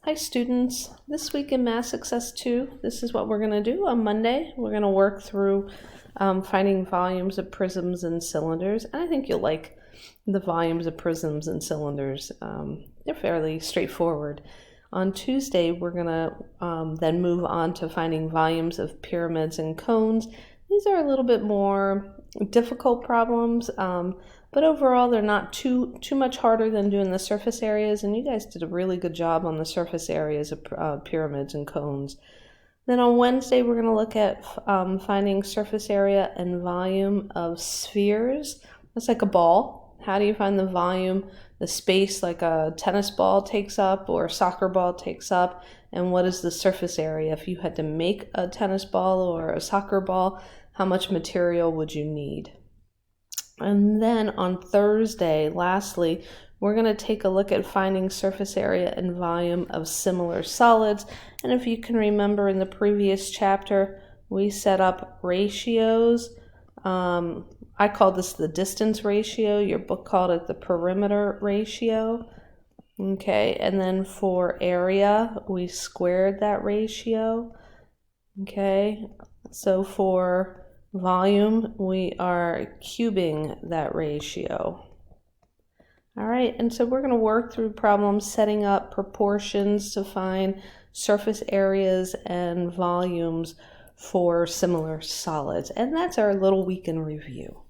Hi students, this week in Math Success 2, this is what we're going to do on Monday. We're going to work through finding volumes of prisms and cylinders, and I think you'll like the volumes of prisms and cylinders. They're fairly straightforward. On Tuesday, we're going to then move on to finding volumes of pyramids and cones. These are a little bit more difficult problems, but overall they're not too much harder than doing the surface areas, and you guys did a really good job on the surface areas of pyramids and cones. Then on Wednesday we're going to look at finding surface area and volume of spheres. That's like a ball. How do you find the volume, the space like a tennis ball takes up or a soccer ball takes up, and what is the surface area? If you had to make a tennis ball or a soccer ball, how much material would you need? And then on Thursday, lastly, we're going to take a look at finding surface area and volume of similar solids. And if you can remember in the previous chapter, we set up ratios. I called this the distance ratio. Your book called it the perimeter ratio. Okay, and then for area, we squared that ratio. Okay, so for volume, we are cubing that ratio. All right, and so we're going to work through problems setting up proportions to find surface areas and volumes for similar solids. And that's our little week in review.